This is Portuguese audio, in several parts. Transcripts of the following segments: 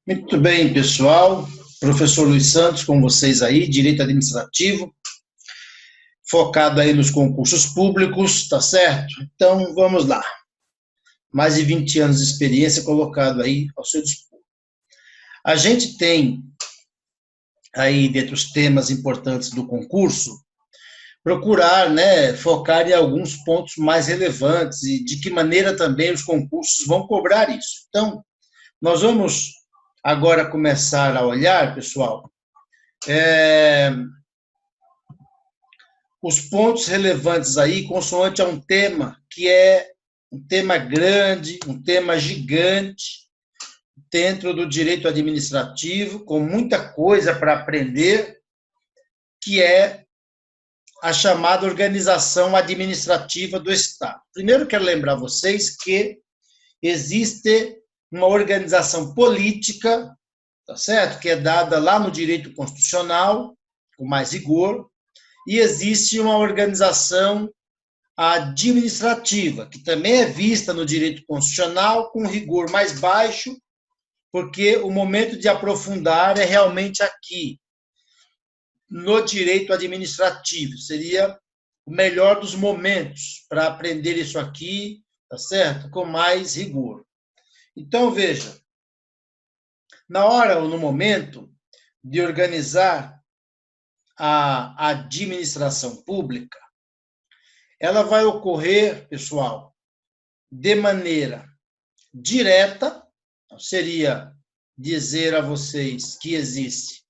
Muito bem, pessoal. Professor Luiz Santos com vocês aí, Direito Administrativo, focado aí nos concursos públicos, tá certo? Então, vamos lá. Mais de 20 anos de experiência colocado aí ao seu dispor. A gente tem aí, dentre os temas importantes do concurso, procurar, focar em alguns pontos mais relevantes e de que maneira também os concursos vão cobrar isso. Então, nós vamos agora começar a olhar, pessoal, os pontos relevantes aí, consoante a um tema que é um tema grande, um tema gigante, dentro do direito administrativo, com muita coisa para aprender, que é a chamada organização administrativa do Estado. Primeiro, quero lembrar vocês que existe uma organização política, tá certo? Que é dada lá no direito constitucional, com mais rigor, e existe uma organização administrativa, que também é vista no direito constitucional com rigor mais baixo, porque o momento de aprofundar é realmente aqui, no direito administrativo. Seria o melhor dos momentos para aprender isso aqui, tá certo? Com mais rigor. Então, veja, na hora ou no momento de organizar a administração pública, ela vai ocorrer, pessoal, de maneira direta, seria dizer a vocês que existe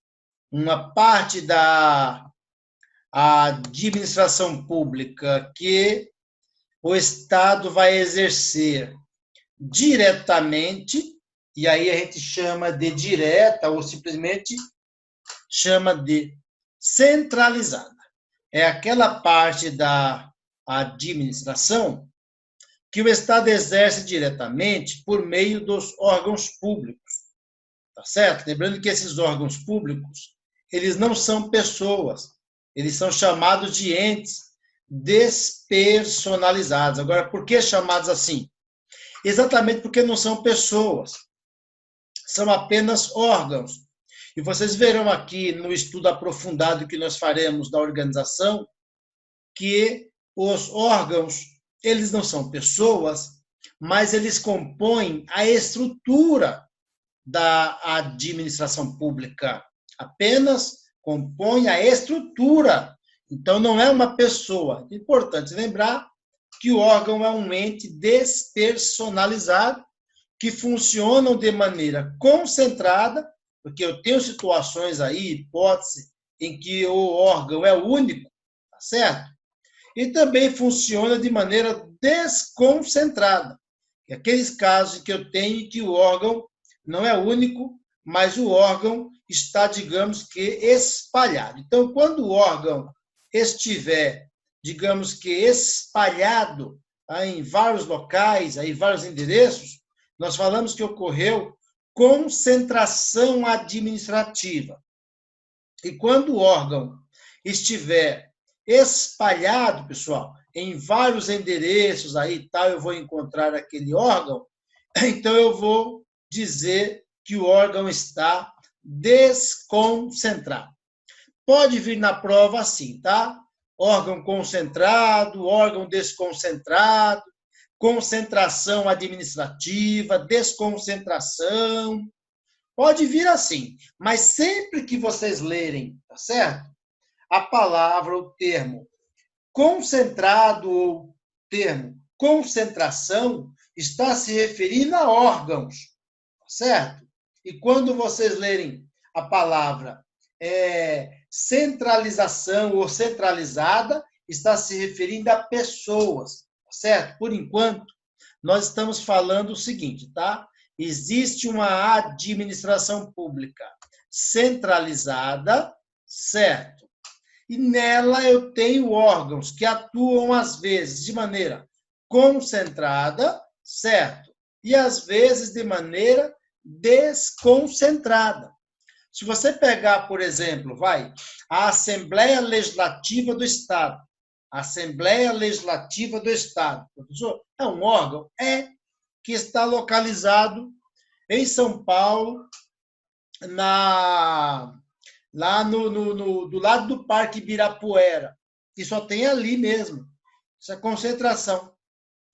uma parte da administração pública que o Estado vai exercer diretamente, e aí a gente chama de direta ou simplesmente chama de centralizada. É aquela parte da administração que o Estado exerce diretamente por meio dos órgãos públicos, tá certo? Lembrando que esses órgãos públicos, eles não são pessoas, eles são chamados de entes despersonalizados. Agora, por que chamados assim? Exatamente porque não são pessoas, são apenas órgãos. E vocês verão aqui no estudo aprofundado que nós faremos da organização, que os órgãos, eles não são pessoas, mas eles compõem a estrutura da administração pública. Apenas compõem a estrutura. Então, não é uma pessoa. É importante lembrar que o órgão é um ente despersonalizado, que funcionam de maneira concentrada, porque eu tenho situações aí, hipótese, em que o órgão é único, tá certo? E também funciona de maneira desconcentrada. E aqueles casos que eu tenho que o órgão não é único, mas o órgão está, digamos que, espalhado. Então, quando o órgão estiver, digamos que, espalhado em vários locais, em vários endereços, nós falamos que ocorreu concentração administrativa. E quando o órgão estiver espalhado, pessoal, em vários endereços, aí tal, eu vou encontrar aquele órgão, então eu vou dizer que o órgão está desconcentrado. Pode vir na prova assim, tá? Órgão concentrado, órgão desconcentrado, concentração administrativa, desconcentração. Pode vir assim, mas sempre que vocês lerem, tá certo? A palavra, o termo concentrado ou termo concentração está se referindo a órgãos, certo? E quando vocês lerem a palavra centralização ou centralizada, está se referindo a pessoas, certo? Por enquanto, nós estamos falando o seguinte, tá? Existe uma administração pública centralizada, certo? E nela eu tenho órgãos que atuam, às vezes, de maneira concentrada, certo? E, às vezes, de maneira desconcentrada. Se você pegar, por exemplo, a Assembleia Legislativa do Estado. A Assembleia Legislativa do Estado. Professor, é um órgão? É, que está localizado em São Paulo, lá do lado do Parque Ibirapuera. E só tem ali mesmo. Isso é concentração,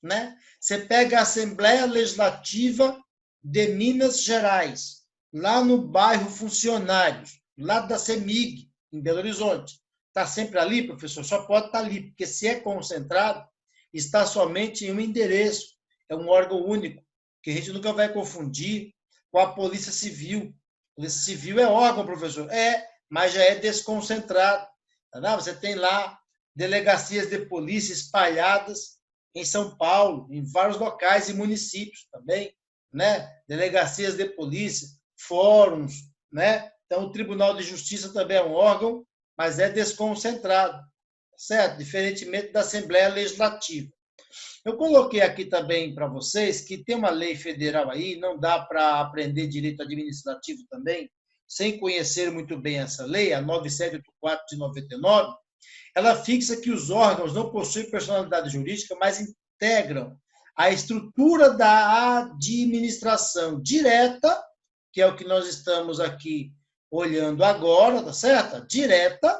né? Você pega a Assembleia Legislativa de Minas Gerais, lá no bairro Funcionários, lá da CEMIG, em Belo Horizonte. Está sempre ali, professor? Só pode estar ali, porque se é concentrado, está somente em um endereço. É um órgão único, que a gente nunca vai confundir com a Polícia Civil. A Polícia Civil é órgão, professor? É, mas já é desconcentrado. Tá? Você tem lá delegacias de polícia espalhadas em São Paulo, em vários locais e municípios também, né? Delegacias de polícia, fóruns, né? Então, o Tribunal de Justiça também é um órgão, mas é desconcentrado, certo? Diferentemente da Assembleia Legislativa. Eu coloquei aqui também para vocês que tem uma lei federal aí, não dá para aprender direito administrativo também, sem conhecer muito bem essa lei, a 9784 de 99, ela fixa que os órgãos não possuem personalidade jurídica, mas integram a estrutura da administração direta, que é o que nós estamos aqui olhando agora, tá certo? Direta.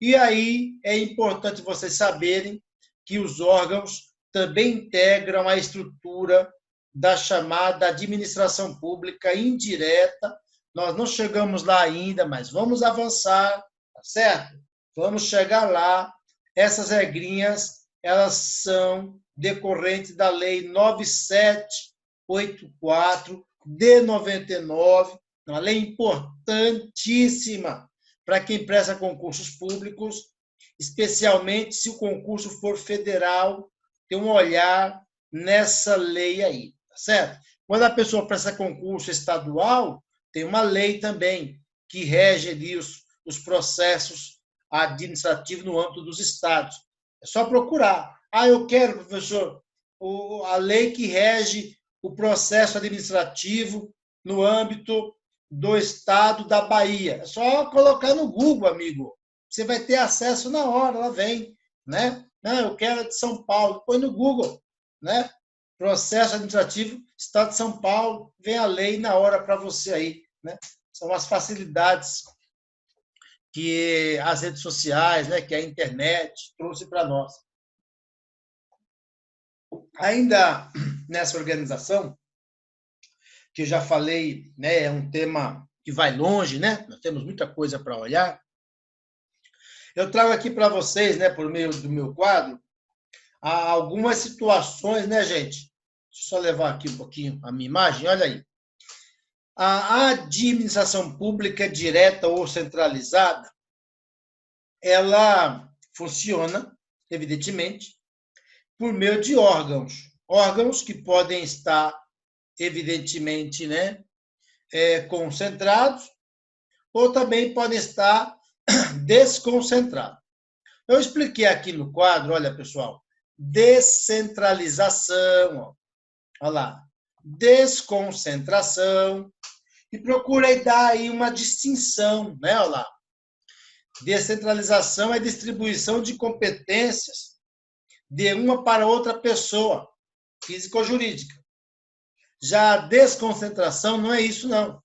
E aí é importante vocês saberem que os órgãos também integram a estrutura da chamada administração pública indireta. Nós não chegamos lá ainda, mas vamos avançar, tá certo? Vamos chegar lá. Essas regrinhas, elas são decorrentes da Lei 9784 de 99, uma lei importantíssima para quem presta concursos públicos, especialmente se o concurso for federal, ter um olhar nessa lei aí, tá certo? Quando a pessoa presta concurso estadual, tem uma lei também que rege ali os processos administrativos no âmbito dos estados. É só procurar. Ah, eu quero, professor, a lei que rege o processo administrativo no âmbito do estado da Bahia. É só colocar no Google, amigo. Você vai ter acesso na hora, ela vem, né? Não, eu quero de São Paulo. Põe no Google, né? Processo administrativo, Estado de São Paulo, vem a lei na hora para você aí, né? São as facilidades que as redes sociais, né, que a internet trouxe para nós. Ainda nessa organização, que eu já falei, né, é um tema que vai longe, né? Nós temos muita coisa para olhar. Eu trago aqui para vocês, né, por meio do meu quadro, algumas situações, né, gente? Deixa eu só levar aqui um pouquinho a minha imagem, olha aí. A administração pública direta ou centralizada, ela funciona, evidentemente, por meio de órgãos que podem estar, evidentemente, né, concentrados, ou também podem estar desconcentrados. Eu expliquei aqui no quadro, olha, pessoal, descentralização, ó, olha lá, desconcentração, e procurei dar aí uma distinção, né, olha lá. Descentralização é distribuição de competências de uma para outra pessoa, física ou jurídica. Já a desconcentração não é isso, não.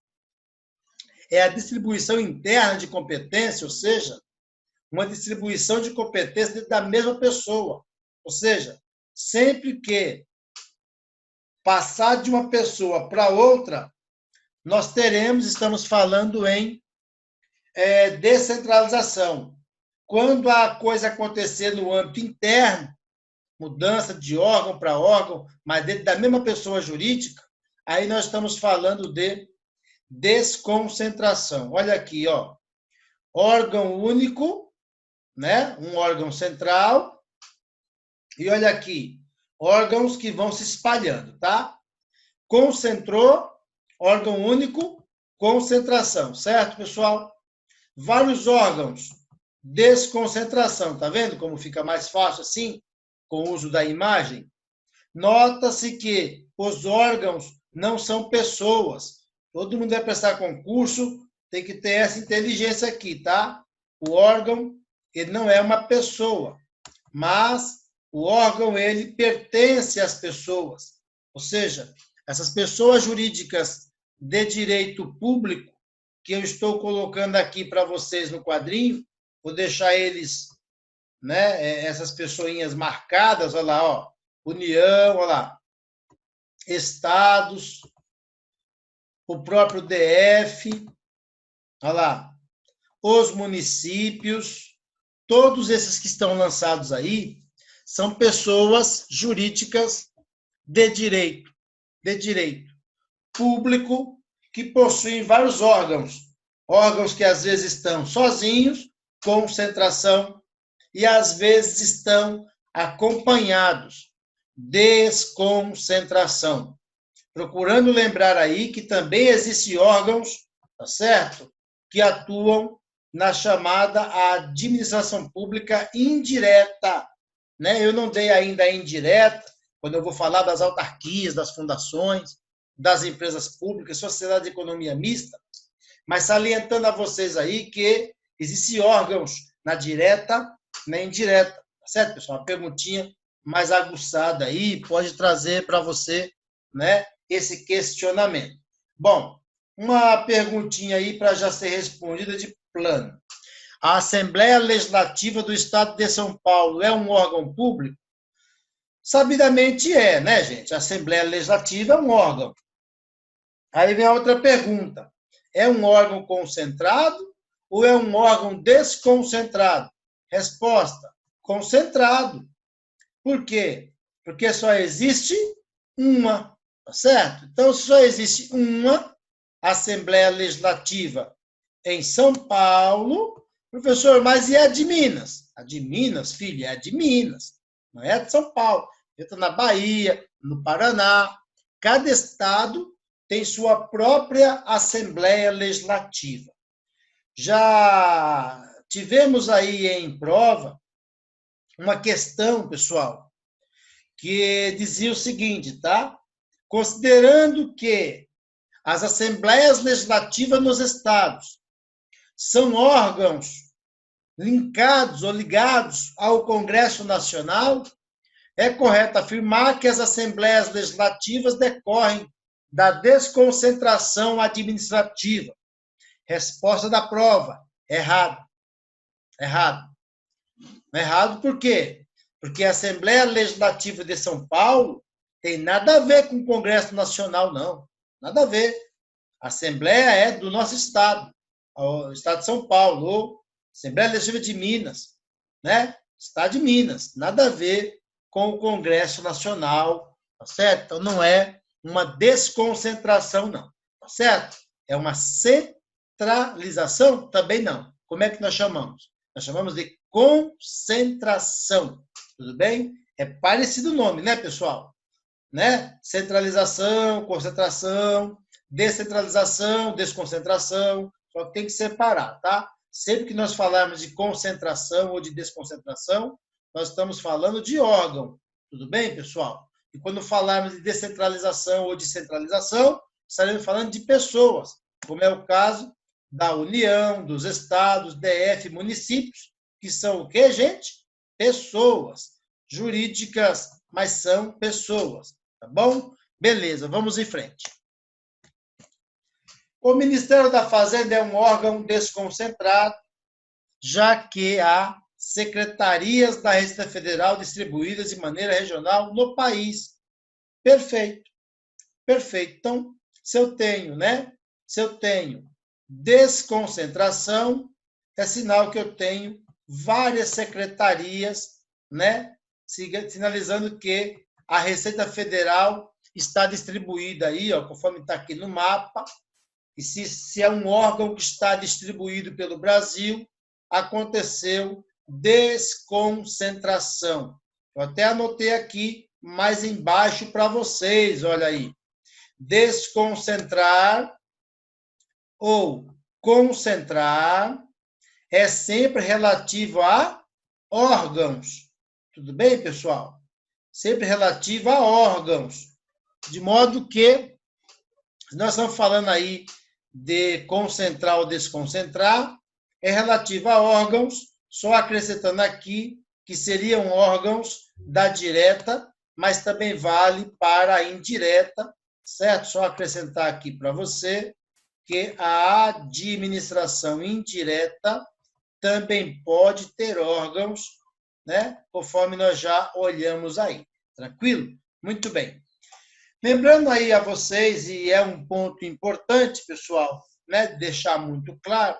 É a distribuição interna de competência, ou seja, uma distribuição de competência da mesma pessoa. Ou seja, sempre que passar de uma pessoa para outra, nós estamos falando em descentralização. Quando a coisa acontecer no âmbito interno, mudança de órgão para órgão, mas dentro da mesma pessoa jurídica, aí nós estamos falando de desconcentração. Olha aqui, ó. Órgão único, né? Um órgão central. E olha aqui, órgãos que vão se espalhando, tá? Concentrou, órgão único, concentração, certo, pessoal? Vários órgãos, desconcentração, tá vendo como fica mais fácil assim, com o uso da imagem? Nota-se que os órgãos não são pessoas. Todo mundo vai prestar concurso, tem que ter essa inteligência aqui, tá? O órgão, ele não é uma pessoa, mas o órgão, ele pertence às pessoas. Ou seja, essas pessoas jurídicas de direito público, que eu estou colocando aqui para vocês no quadrinho. Vou deixar eles, né, essas pessoinhas marcadas, olha lá, ó, União, olha lá, estados, o próprio DF, olha lá, os municípios, todos esses que estão lançados aí são pessoas jurídicas de direito público, que possuem vários órgãos que às vezes estão sozinhos, concentração, e às vezes estão acompanhados, desconcentração. Procurando lembrar aí que também existem órgãos, tá certo? Que atuam na chamada administração pública indireta, né? Eu não dei ainda a indireta, quando eu vou falar das autarquias, das fundações, das empresas públicas, sociedade de economia mista, mas salientando a vocês aí que existem órgãos na direta, na indireta, tá certo, pessoal? Uma perguntinha mais aguçada aí pode trazer para você, né, esse questionamento. Bom, uma perguntinha aí para já ser respondida de plano. A Assembleia Legislativa do Estado de São Paulo é um órgão público? Sabidamente é, né, gente? A Assembleia Legislativa é um órgão. Aí vem a outra pergunta. É um órgão concentrado ou é um órgão desconcentrado? Resposta: concentrado. Por quê? Porque só existe uma, tá certo? Então, se só existe uma Assembleia Legislativa em São Paulo, professor, mas e a de Minas? A de Minas, filho, é a de Minas, não é a de São Paulo. Entra na Bahia, no Paraná. Cada estado tem sua própria Assembleia Legislativa. Já tivemos aí em prova uma questão, pessoal, que dizia o seguinte, tá? Considerando que as Assembleias Legislativas nos estados são órgãos linkados ou ligados ao Congresso Nacional, é correto afirmar que as Assembleias Legislativas decorrem da desconcentração administrativa. Resposta da prova: errado. Errado. Errado por quê? Porque a Assembleia Legislativa de São Paulo tem nada a ver com o Congresso Nacional, não. Nada a ver. A Assembleia é do nosso estado, o estado de São Paulo, ou Assembleia Legislativa de Minas, né? Estado de Minas. Nada a ver com o Congresso Nacional, tá certo? Então, não é uma desconcentração, não, tá certo? É uma centralização? Também não. Como é que nós chamamos? Nós chamamos de concentração, tudo bem? É parecido o nome, né, pessoal? Né? Centralização, concentração, descentralização, desconcentração, só que tem que separar, tá? Sempre que nós falarmos de concentração ou de desconcentração, nós estamos falando de órgão, tudo bem, pessoal? E quando falarmos de descentralização ou de centralização, estaremos falando de pessoas, como é o caso da União, dos estados, DF, municípios, que são o quê, gente? Pessoas jurídicas, mas são pessoas, tá bom? Beleza, vamos em frente. O Ministério da Fazenda é um órgão desconcentrado, já que há secretarias da Receita Federal distribuídas de maneira regional no país. Perfeito. Perfeito. Então, se eu tenho, né? Se eu tenho desconcentração, é sinal que eu tenho várias secretarias, né? Sinalizando que a Receita Federal está distribuída aí, ó, conforme está aqui no mapa, e se é um órgão que está distribuído pelo Brasil, aconteceu desconcentração. Eu até anotei aqui mais embaixo para vocês, olha aí. Desconcentrar ou concentrar é sempre relativo a órgãos. Tudo bem, pessoal? Sempre relativo a órgãos. De modo que nós estamos falando aí de concentrar ou desconcentrar, é relativo a órgãos, só acrescentando aqui que seriam órgãos da direta, mas também vale para a indireta, certo? Só acrescentar aqui para você que a administração indireta também pode ter órgãos, né? Conforme nós já olhamos aí. Tranquilo? Muito bem. Lembrando aí a vocês, e é um ponto importante, pessoal, né, deixar muito claro,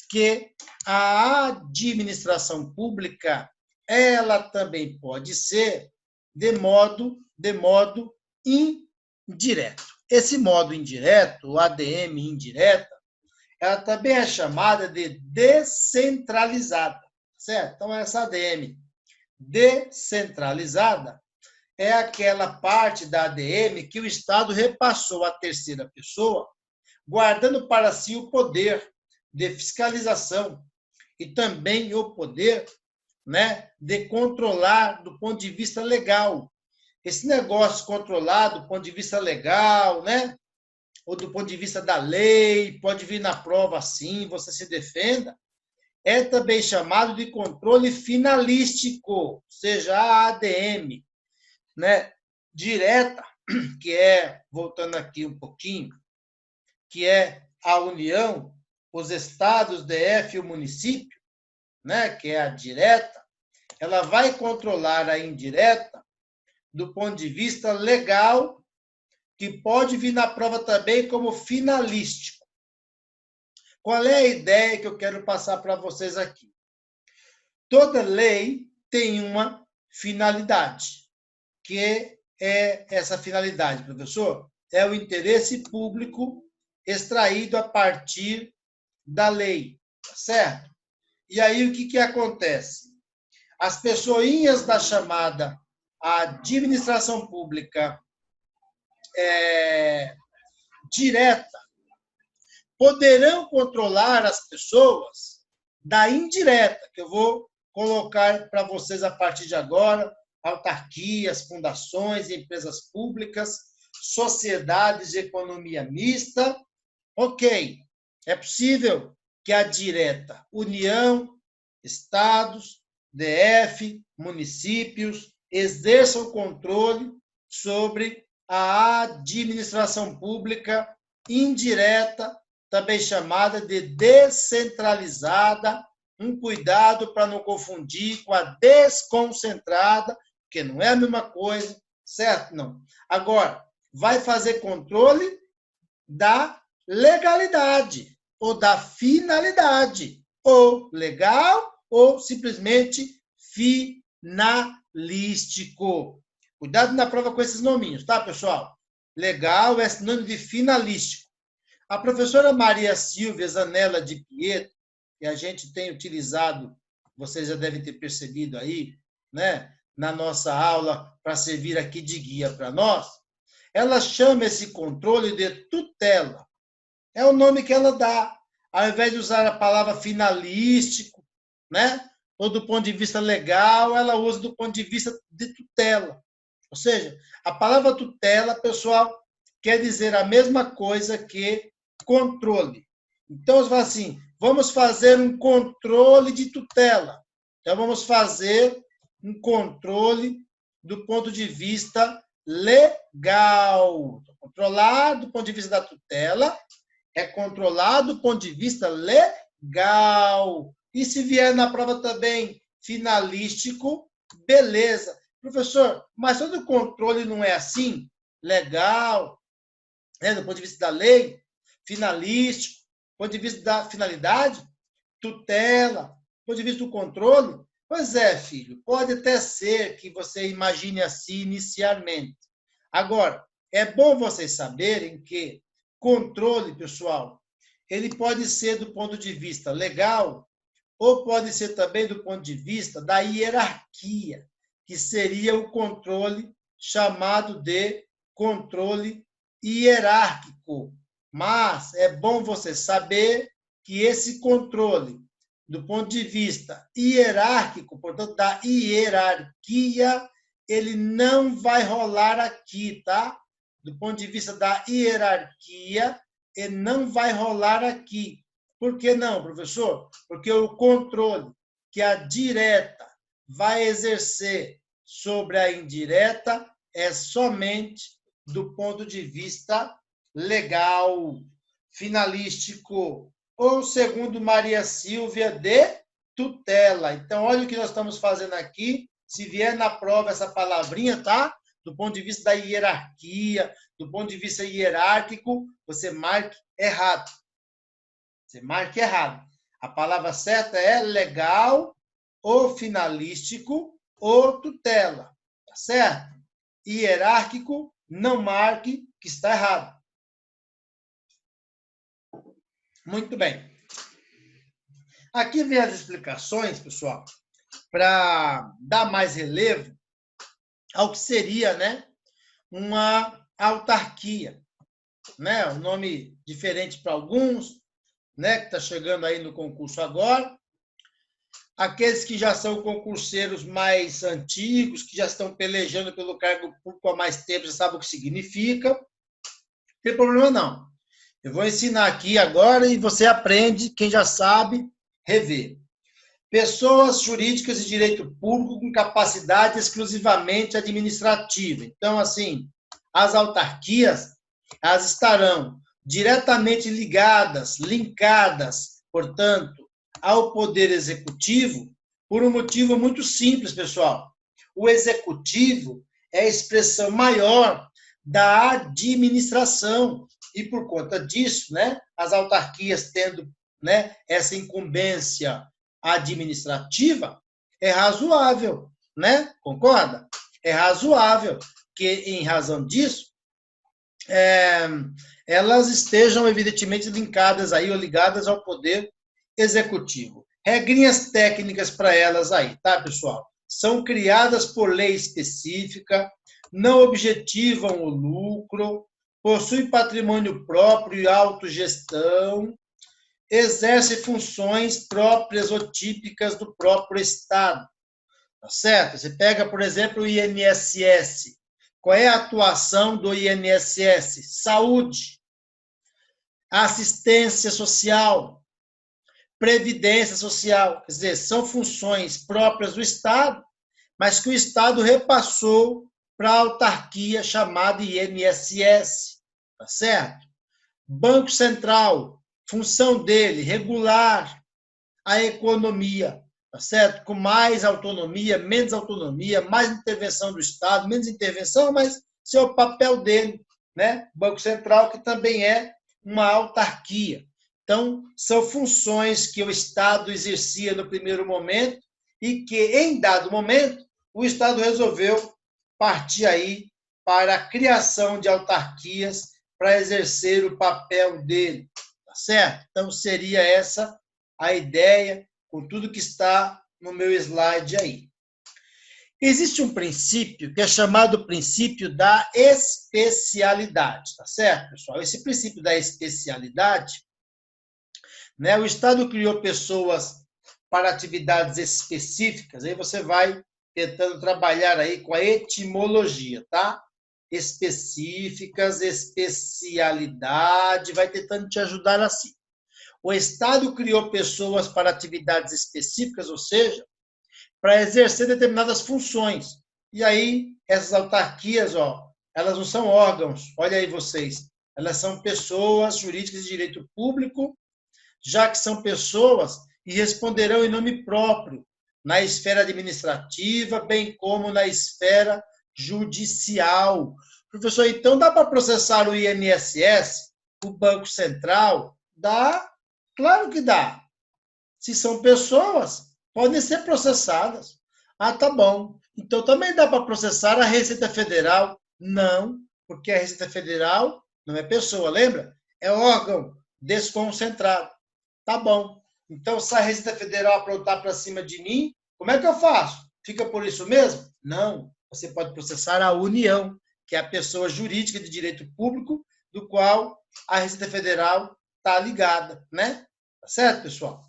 que a administração pública, ela também pode ser de modo indireto. Esse modo indireto, o ADM indireta, ela também é chamada de descentralizada, certo? Então, essa ADM descentralizada é aquela parte da ADM que o Estado repassou à terceira pessoa, guardando para si o poder de fiscalização e também o poder, né, de controlar do ponto de vista legal. Esse negócio controlado do ponto de vista legal, né, ou do ponto de vista da lei, pode vir na prova assim, você se defenda, é também chamado de controle finalístico, ou seja, a ADM, né, direta, que é, voltando aqui um pouquinho, que é a União, os estados, DF e o município, né, que é a direta, ela vai controlar a indireta do ponto de vista legal, que pode vir na prova também como finalístico. Qual é a ideia que eu quero passar para vocês aqui? Toda lei tem uma finalidade, que é essa finalidade, professor? É o interesse público extraído a partir da lei, tá certo? E aí o que acontece? As pessoinhas da chamada administração pública direta poderão controlar as pessoas da indireta, que eu vou colocar para vocês a partir de agora, autarquias, fundações, empresas públicas, sociedades de economia mista. Ok, é possível que a direta, União, estados, DF, municípios, exerçam controle sobre a administração pública indireta, também chamada de descentralizada, um cuidado para não confundir com a desconcentrada, que não é a mesma coisa, certo? Não. Agora, vai fazer controle da legalidade ou da finalidade, ou legal ou simplesmente finalístico. Cuidado na prova com esses nominhos, tá, pessoal? Legal é sinônimo de finalístico. A professora Maria Silvia Zanella de Pietro, que a gente tem utilizado, vocês já devem ter percebido aí, né, na nossa aula, para servir aqui de guia para nós, ela chama esse controle de tutela. É o nome que ela dá. Ao invés de usar a palavra finalístico, né, ou do ponto de vista legal, ela usa do ponto de vista de tutela. Ou seja, a palavra tutela, pessoal, quer dizer a mesma coisa que controle. Então, você fala assim, vamos fazer um controle de tutela. Então, vamos fazer um controle do ponto de vista legal. Controlar do ponto de vista da tutela é controlado do ponto de vista legal. E se vier na prova também finalístico, beleza. Professor, mas todo controle não é assim? Legal, né? Do ponto de vista da lei, finalístico, do ponto de vista da finalidade, tutela, do ponto de vista do controle. Pois é, filho, pode até ser que você imagine assim inicialmente. Agora, é bom vocês saberem que controle, pessoal, ele pode ser do ponto de vista legal ou pode ser também do ponto de vista da hierarquia, que seria o controle chamado de controle hierárquico. Mas é bom você saber que esse controle, do ponto de vista hierárquico, portanto, da hierarquia, ele não vai rolar aqui, tá? Do ponto de vista da hierarquia, ele não vai rolar aqui. Por que não, professor? Porque o controle que a direta vai exercer sobre a indireta é somente do ponto de vista legal. finalístico, ou, segundo Maria Silvia, de tutela. Então, olha o que nós estamos fazendo aqui. Se vier na prova essa palavrinha, tá? Do ponto de vista da hierarquia, do ponto de vista hierárquico, você marque errado. Você marque errado. A palavra certa é legal, ou finalístico, ou tutela. Tá certo? Hierárquico, não marque, que está errado. Muito bem. Aqui vem as explicações, pessoal, para dar mais relevo ao que seria, né, uma autarquia, né? Um nome diferente para alguns, né, que está chegando aí no concurso agora. Aqueles que já são concurseiros mais antigos, que já estão pelejando pelo cargo público há mais tempo, já sabem o que significa. Não tem problema não. Eu vou ensinar aqui agora e você aprende, quem já sabe, rever. Pessoas jurídicas de direito público com capacidade exclusivamente administrativa. Então, assim, as autarquias, elas estarão diretamente linkadas, portanto, ao Poder Executivo, por um motivo muito simples, pessoal. O Executivo é a expressão maior da administração. E, por conta disso, né, as autarquias tendo, né, essa incumbência administrativa, é razoável, né? Concorda? É razoável que, em razão disso, elas estejam, evidentemente, linkadas aí, ou ligadas ao Poder Executivo. Regrinhas técnicas para elas aí, tá, pessoal? São criadas por lei específica, não objetivam o lucro, possuem patrimônio próprio e autogestão, exerce funções próprias ou típicas do próprio Estado. Tá certo? Você pega, por exemplo, o INSS. Qual é a atuação do INSS? Saúde, assistência social, previdência social. Quer dizer, são funções próprias do Estado, mas que o Estado repassou para a autarquia chamada INSS. Tá certo? Banco Central, função dele, regular a economia, tá certo? Com mais autonomia, menos autonomia, mais intervenção do Estado, menos intervenção, mas esse é o papel dele, né? Banco Central, que também é uma autarquia. Então, são funções que o Estado exercia no primeiro momento e que, em dado momento, o Estado resolveu partir aí para a criação de autarquias para exercer o papel dele, tá certo? Então, seria essa a ideia, com tudo que está no meu slide aí. Existe um princípio que é chamado princípio da especialidade, tá certo, pessoal? Esse princípio da especialidade, né, o Estado criou pessoas para atividades específicas, aí você vai tentando trabalhar aí com a etimologia, tá? Específicas, especialidade, vai tentando te ajudar assim. O Estado criou pessoas para atividades específicas, ou seja, para exercer determinadas funções. E aí, essas autarquias, ó, elas não são órgãos, olha aí vocês, elas são pessoas jurídicas de direito público, já que são pessoas e responderão em nome próprio, na esfera administrativa, bem como na esfera judicial. Professor, então dá para processar o INSS, o Banco Central? Dá, claro que dá. Se são pessoas, podem ser processadas. Ah, tá bom. Então também dá para processar a Receita Federal? Não, porque a Receita Federal não é pessoa, lembra? É órgão desconcentrado. Tá bom. Então, se a Receita Federal aprontar para cima de mim, como é que eu faço? Fica por isso mesmo? Não. Você pode processar a União, que é a pessoa jurídica de direito público, do qual a Receita Federal está ligada, né? Tá certo, pessoal?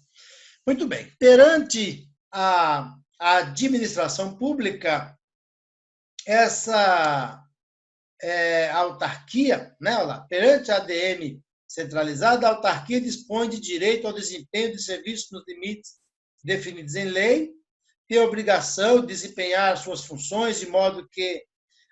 Muito bem. Perante a administração pública, essa autarquia, né? Olha lá, perante a ADM centralizada, a autarquia dispõe de direito ao desempenho de serviços nos limites definidos em lei, tem a obrigação de desempenhar suas funções de modo que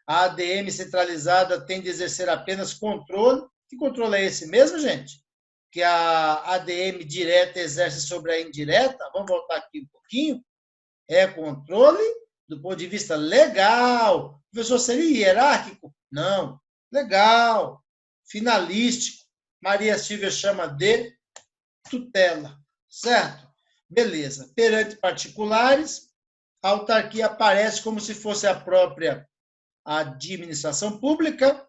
a ADM centralizada tem de exercer apenas controle. Que controle é esse mesmo, gente? que a ADM direta exerce sobre a indireta, vamos voltar aqui um pouquinho, é controle do ponto de vista legal. O professor seria hierárquico? Não. Legal. Finalístico. Maria Silvia chama de tutela. Certo? Beleza. Perante particulares, a autarquia aparece como se fosse a própria administração pública,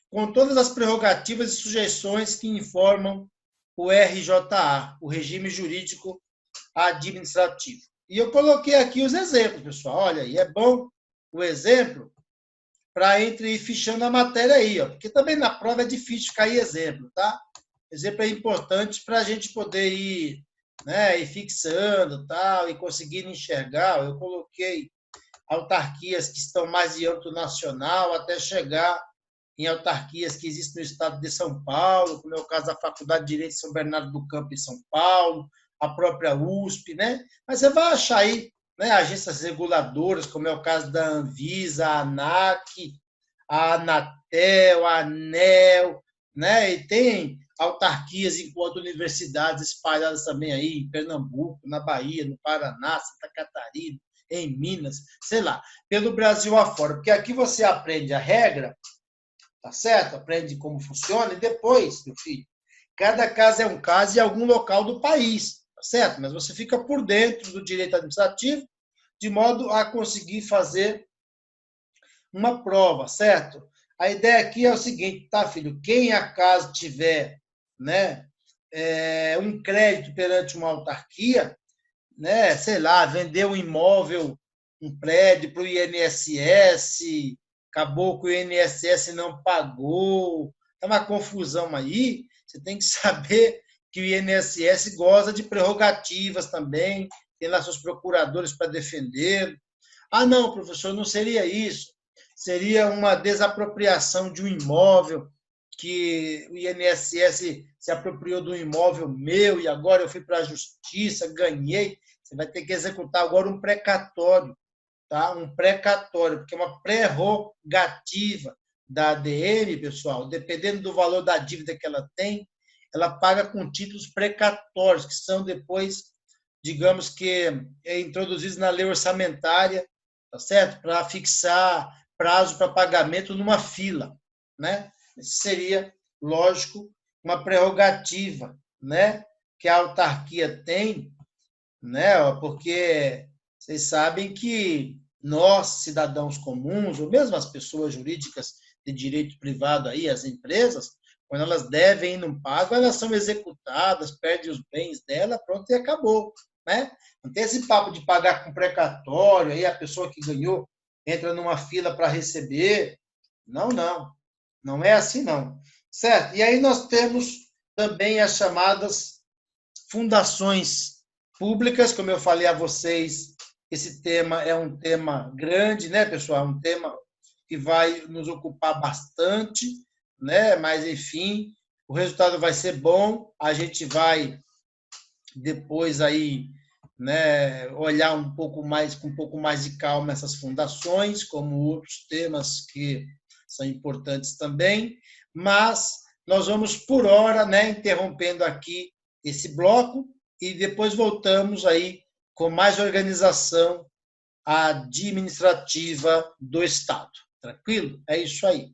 com todas as prerrogativas e sujeições que informam o RJA, o Regime Jurídico Administrativo. E eu coloquei aqui os exemplos, pessoal. Olha aí, é bom o exemplo para ir fichando a matéria aí, ó, porque também na prova é difícil cair exemplo, tá? Exemplo é importante para a gente poder ir, né, ir fixando, tal, e conseguir enxergar. Eu coloquei autarquias que estão mais de âmbito nacional, até chegar em autarquias que existem no estado de São Paulo, como é o caso da Faculdade de Direito de São Bernardo do Campo, em São Paulo, a própria USP, né? Mas você vai achar aí, né, agências reguladoras, como é o caso da Anvisa, a ANAC, a Anatel, a ANEEL, né? E tem autarquias enquanto universidades espalhadas também aí em Pernambuco, na Bahia, no Paraná, Santa Catarina, em Minas, sei lá, pelo Brasil afora. Porque aqui você aprende a regra, tá certo? Aprende como funciona e depois, meu filho, cada caso é um caso em algum local do país, tá certo? Mas você fica por dentro do direito administrativo de modo a conseguir fazer uma prova, certo? A ideia aqui é o seguinte, tá, filho? Quem acaso tiver, né, um crédito perante uma autarquia, né, sei lá, vender um imóvel, um prédio para o INSS, acabou que o INSS não pagou, é uma confusão aí, você tem que saber que o INSS goza de prerrogativas também, tem lá seus procuradores para defender. Ah, não, professor, não seria isso. Seria uma desapropriação de um imóvel, que o INSS se apropriou de um imóvel meu e agora eu fui para a justiça, ganhei. Você vai ter que executar agora um precatório, tá? Um precatório, porque é uma prerrogativa da ADM, pessoal, dependendo do valor da dívida que ela tem, ela paga com títulos precatórios, que são depois, digamos que, introduzidos na lei orçamentária, tá certo? Para fixar prazo para pagamento numa fila, né? Isso seria, lógico, uma prerrogativa, né? Que a autarquia tem, né? Porque vocês sabem que nós, cidadãos comuns, ou mesmo as pessoas jurídicas de direito privado aí, as empresas, quando elas devem e não pagam, elas são executadas, perdem os bens dela, pronto, e acabou, né? Não tem esse papo de pagar com precatório, aí a pessoa que ganhou entra numa fila para receber. Não, não. Não é assim, não. Certo? E aí nós temos também as chamadas fundações públicas, como eu falei a vocês, esse tema é um tema grande, né, pessoal? É um tema que vai nos ocupar bastante, né? Mas, enfim, o resultado vai ser bom, a gente vai depois aí, né, olhar um pouco mais, com um pouco mais de calma essas fundações, como outros temas que são importantes também, mas nós vamos por hora, né, interrompendo aqui esse bloco e depois voltamos aí com mais organização administrativa do Estado. Tranquilo? É isso aí.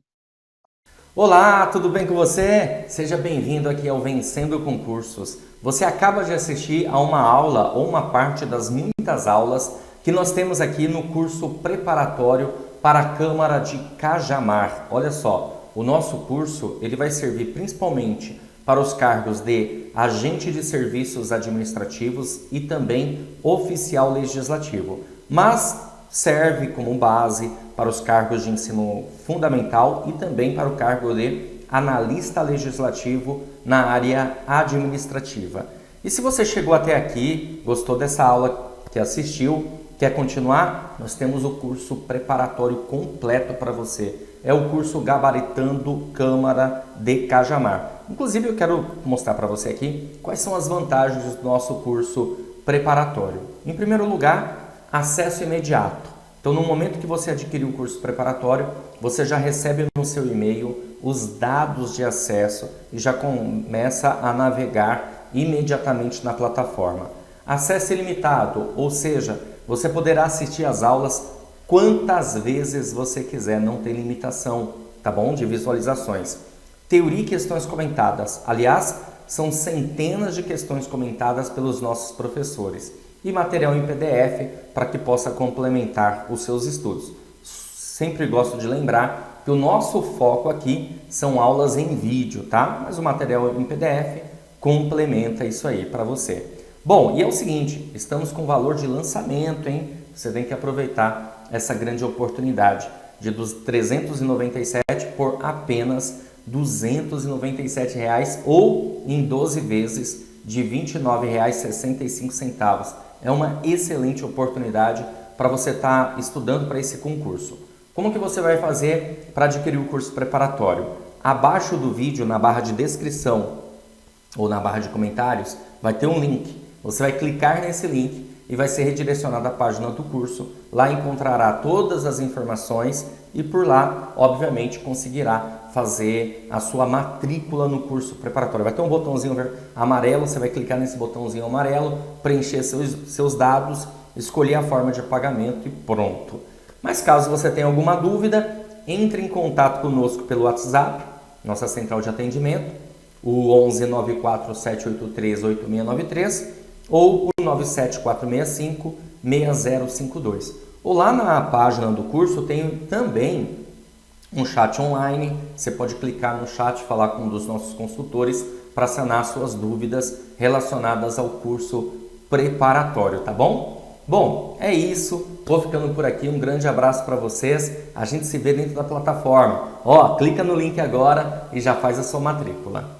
Olá, tudo bem com você? Seja bem-vindo aqui ao Vencendo Concursos. Você acaba de assistir a uma aula ou uma parte das muitas aulas que nós temos aqui no curso preparatório para a Câmara de Cajamar. Olha só, o nosso curso ele vai servir principalmente para os cargos de agente de serviços administrativos e também oficial legislativo, mas serve como base para os cargos de ensino fundamental e também para o cargo de analista legislativo na área administrativa. E se você chegou até aqui, gostou dessa aula que assistiu, quer continuar? Nós temos o curso preparatório completo para você. É o curso Gabaritando Câmara de Cajamar. Inclusive, eu quero mostrar para você aqui quais são as vantagens do nosso curso preparatório. Em primeiro lugar, acesso imediato. Então, no momento que você adquirir o curso preparatório, você já recebe no seu e-mail os dados de acesso e já começa a navegar imediatamente na plataforma. Acesso ilimitado, ou seja, você poderá assistir às aulas quantas vezes você quiser, não tem limitação, tá bom? De visualizações. Teoria e questões comentadas. Aliás, são centenas de questões comentadas pelos nossos professores. E material em PDF para que possa complementar os seus estudos. Sempre gosto de lembrar que o nosso foco aqui são aulas em vídeo, tá? Mas o material em PDF complementa isso aí para você. Bom, e é o seguinte, estamos com valor de lançamento, hein? Você tem que aproveitar essa grande oportunidade de dos 397 por apenas R$ 297 ou em 12 vezes de R$ 29,65. É uma excelente oportunidade para você estar estudando para esse concurso. Como que você vai fazer para adquirir o curso preparatório? Abaixo do vídeo, na barra de descrição ou na barra de comentários, vai ter um link. Você vai clicar nesse link e vai ser redirecionado à página do curso. Lá encontrará todas as informações e por lá, obviamente, conseguirá fazer a sua matrícula no curso preparatório. Vai ter um botãozinho amarelo, você vai clicar nesse botãozinho amarelo, preencher seus dados, escolher a forma de pagamento e pronto. Mas caso você tenha alguma dúvida, entre em contato conosco pelo WhatsApp, nossa central de atendimento, o 11 94 783 8693 ou o 97465 6052. Ou lá na página do curso tem também um chat online, você pode clicar no chat e falar com um dos nossos consultores para sanar suas dúvidas relacionadas ao curso preparatório, tá bom? Bom, é isso, vou ficando por aqui, um grande abraço para vocês, a gente se vê dentro da plataforma. Ó, clica no link agora e já faz a sua matrícula.